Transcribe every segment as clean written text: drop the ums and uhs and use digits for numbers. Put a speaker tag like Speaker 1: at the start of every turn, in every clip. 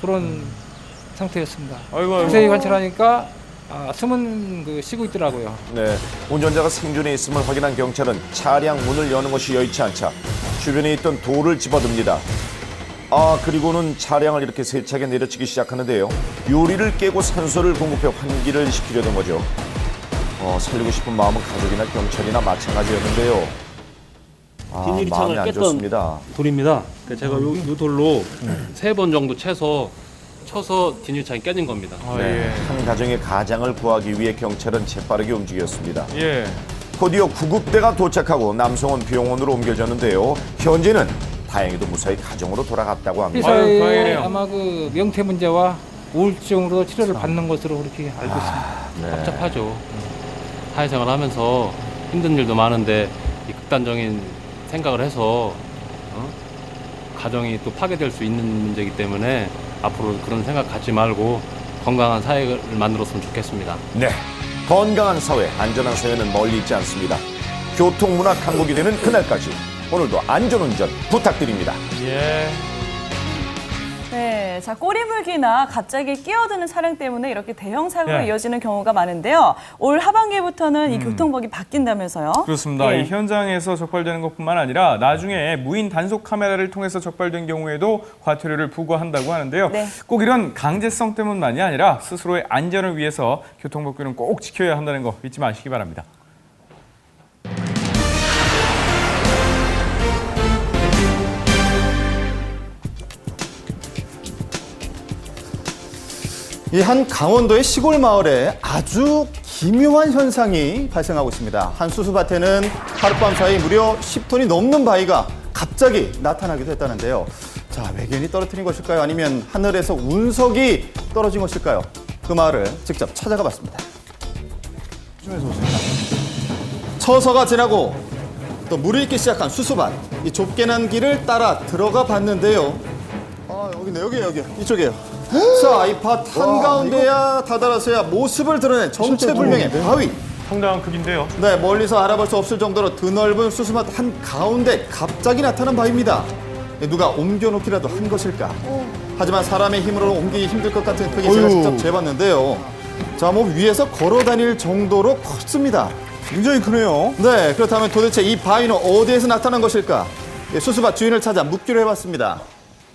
Speaker 1: 그런 상태였습니다.
Speaker 2: 아이고.
Speaker 1: 자세히 관찰하니까 숨은 쉬고 있더라고요.
Speaker 3: 네, 운전자가 생존해 있음을 확인한 경찰은 차량 문을 여는 것이 여의치 않자 주변에 있던 돌을 집어듭니다. 그리고는 차량을 이렇게 세차게 내려치기 시작하는데요. 유리를 깨고 산소를 공급해 환기를 시키려던 거죠. 살리고 싶은 마음은 가족이나 경찰이나 마찬가지였는데요.
Speaker 4: 뒷유리
Speaker 3: 마음이
Speaker 4: 창을
Speaker 3: 안
Speaker 4: 깼던
Speaker 3: 좋습니다.
Speaker 4: 돌입니다. 제가 요 돌로 3번 정도 쳐서 뒷유리창이 깨진 겁니다.
Speaker 3: 네, 한 가정의 가장을 구하기 위해 경찰은 재빠르게 움직였습니다.
Speaker 2: 예.
Speaker 3: 곧이어 구급대가 도착하고 남성은 병원으로 옮겨졌는데요. 현재는 다행히도 무사히 가정으로 돌아갔다고
Speaker 1: 이
Speaker 3: 합니다.
Speaker 1: 사회에
Speaker 2: 다행이네요.
Speaker 1: 아마 명태 문제와 우울증으로 치료를 받는 것으로 그렇게 알고 있습니다.
Speaker 3: 네.
Speaker 4: 복잡하죠. 사회생활 하면서 힘든 일도 많은데 이 극단적인 생각을 해서 가정이 또 파괴될 수 있는 문제이기 때문에 앞으로 그런 생각 갖지 말고 건강한 사회를 만들었으면 좋겠습니다.
Speaker 3: 네, 건강한 사회, 안전한 사회는 멀리 있지 않습니다. 교통문화 강국이 되는 그날까지 오늘도 안전운전 부탁드립니다.
Speaker 2: 예.
Speaker 5: 네, 자 꼬리물기나 갑자기 끼어드는 차량 때문에 이렇게 대형 사고로
Speaker 2: 예.
Speaker 5: 이어지는 경우가 많은데요. 올 하반기부터는 이 교통법이 바뀐다면서요?
Speaker 2: 그렇습니다.
Speaker 5: 예.
Speaker 2: 이 현장에서 적발되는 것뿐만 아니라 나중에 무인 단속 카메라를 통해서 적발된 경우에도 과태료를 부과한다고 하는데요.
Speaker 5: 네.
Speaker 2: 꼭 이런 강제성 때문만이 아니라 스스로의 안전을 위해서 교통법규는 꼭 지켜야 한다는 거 잊지 마시기 바랍니다.
Speaker 6: 이 한 강원도의 시골 마을에 아주 기묘한 현상이 발생하고 있습니다. 한 수수밭에는 하룻밤 사이 무려 10톤이 넘는 바위가 갑자기 나타나기도 했다는데요. 자, 외계인이 떨어뜨린 것일까요? 아니면 하늘에서 운석이 떨어진 것일까요? 그 마을을 직접 찾아가 봤습니다. 처서가 지나고 또 물이 있기 시작한 수수밭. 이 좁게 난 길을 따라 들어가 봤는데요. 여기네, 여기요. 이쪽이에요. 자, 이 밭 한가운데야 다다라서야 모습을 드러낸 정체불명의 바위.
Speaker 2: 상당한 크기인데요.
Speaker 6: 네, 멀리서 알아볼 수 없을 정도로 드넓은 수수밭 한가운데 갑자기 나타난 바위입니다. 누가 옮겨놓기라도 한 것일까? 하지만 사람의 힘으로 옮기기 힘들 것 같은 크기 제가 직접 재봤는데요. 자, 위에서 걸어 다닐 정도로 컸습니다.
Speaker 2: 굉장히 크네요.
Speaker 6: 네, 그렇다면 도대체 이 바위는 어디에서 나타난 것일까? 수수밭 주인을 찾아 묻기로 해봤습니다.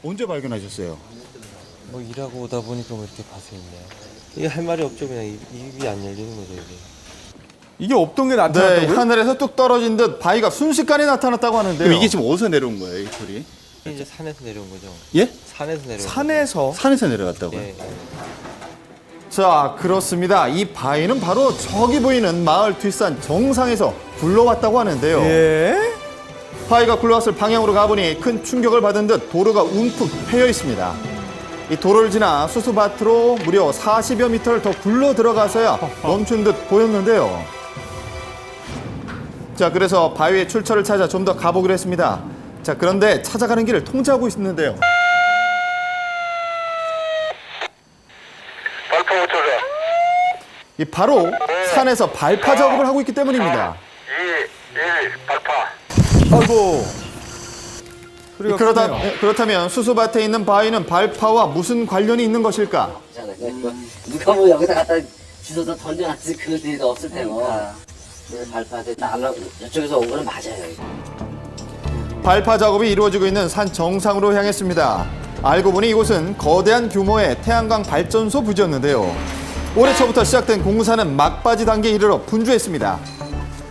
Speaker 6: 언제 발견하셨어요?
Speaker 7: 뭐 일하고 오다 보니까 뭐 이렇게 밭에 있네요. 이게 할 말이 없죠. 그냥 입이 안 열리는 거죠, 이게.
Speaker 2: 이게 없던 게
Speaker 6: 네,
Speaker 2: 나타났다고요?
Speaker 6: 하늘에서 뚝 떨어진 듯 바위가 순식간에 나타났다고 하는데요. 이게 지금 어디서 내려온 거예요, 이 돌이?
Speaker 7: 이제 산에서 내려온 거죠.
Speaker 6: 예?
Speaker 7: 산에서 내려온
Speaker 2: 산에서
Speaker 6: 산에서 내려갔다고요?
Speaker 7: 거죠. 예.
Speaker 6: 자, 그렇습니다. 이 바위는 바로 저기 보이는 마을 뒷산 정상에서 굴러왔다고 하는데요.
Speaker 2: 예.
Speaker 6: 바위가 굴러왔을 방향으로 가보니 큰 충격을 받은 듯 도로가 움푹 패여 있습니다. 이 도로를 지나 수수밭으로 무려 40여 미터를 더 굴러 들어가서야 멈춘 듯 보였는데요. 자, 그래서 바위의 출처를 찾아 좀 더 가보기로 했습니다. 자, 그런데 찾아가는 길을 통제하고 있는데요. 이 바로 산에서 발파 작업을 하고 있기 때문입니다.
Speaker 2: 아이고. 소리가 크네요.
Speaker 6: 그렇다면 수수밭에 있는 바위는 발파와 무슨 관련이 있는 것일까?
Speaker 8: 누가 뭐 여기다 갖다 주워서 던져놨지 그럴 일도 없을 테고 발파한테 날라 이쪽에서 온 거는 맞아요.
Speaker 6: 발파 작업이 이루어지고 있는 산 정상으로 향했습니다. 알고 보니 이곳은 거대한 규모의 태양광 발전소 부지였는데요. 올해 초부터 시작된 공사는 막바지 단계에 이르러 분주했습니다.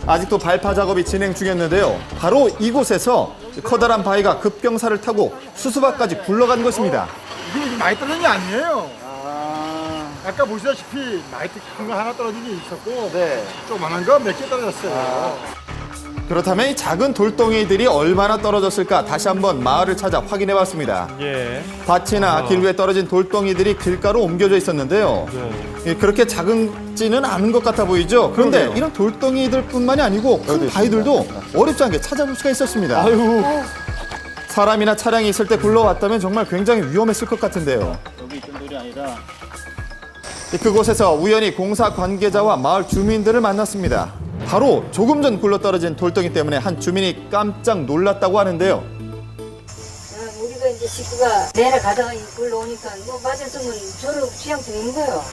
Speaker 6: 아직도 발파 작업이 진행 중이었는데요. 바로 이곳에서 커다란 바위가 급경사를 타고 수수밭까지 굴러간 것입니다.
Speaker 9: 이게 많이 떨어진 게 아니에요. 아까 보시다시피 많이 큰 거 하나 떨어진 게 있었고 조그만한 거 몇 개 떨어졌어요.
Speaker 6: 그렇다면 이 작은 돌덩이들이 얼마나 떨어졌을까 다시 한번 마을을 찾아 확인해봤습니다.
Speaker 2: 예.
Speaker 6: 밭이나 길 위에 떨어진 돌덩이들이 길가로 옮겨져 있었는데요. 그렇게 작지는 않은 것 같아 보이죠? 그런데
Speaker 2: 그러게요.
Speaker 6: 이런 돌덩이들뿐만이 아니고 큰 바위들도 어렵지 않게 찾아볼 수가 있었습니다. 사람이나 차량이 있을 때 굴러왔다면 정말 굉장히 위험했을 것 같은데요.
Speaker 9: 여기 있던 돌이 아니라
Speaker 6: 그곳에서 우연히 공사 관계자와 마을 주민들을 만났습니다. 바로 조금 전 굴러떨어진 돌덩이 때문에 한 주민이 깜짝 놀랐다고 하는데요.
Speaker 8: 우리가 이제
Speaker 10: 식구가 내려가다가 이걸 놓으니까 뭐 맞았으면 저를 취향 드는 거예요.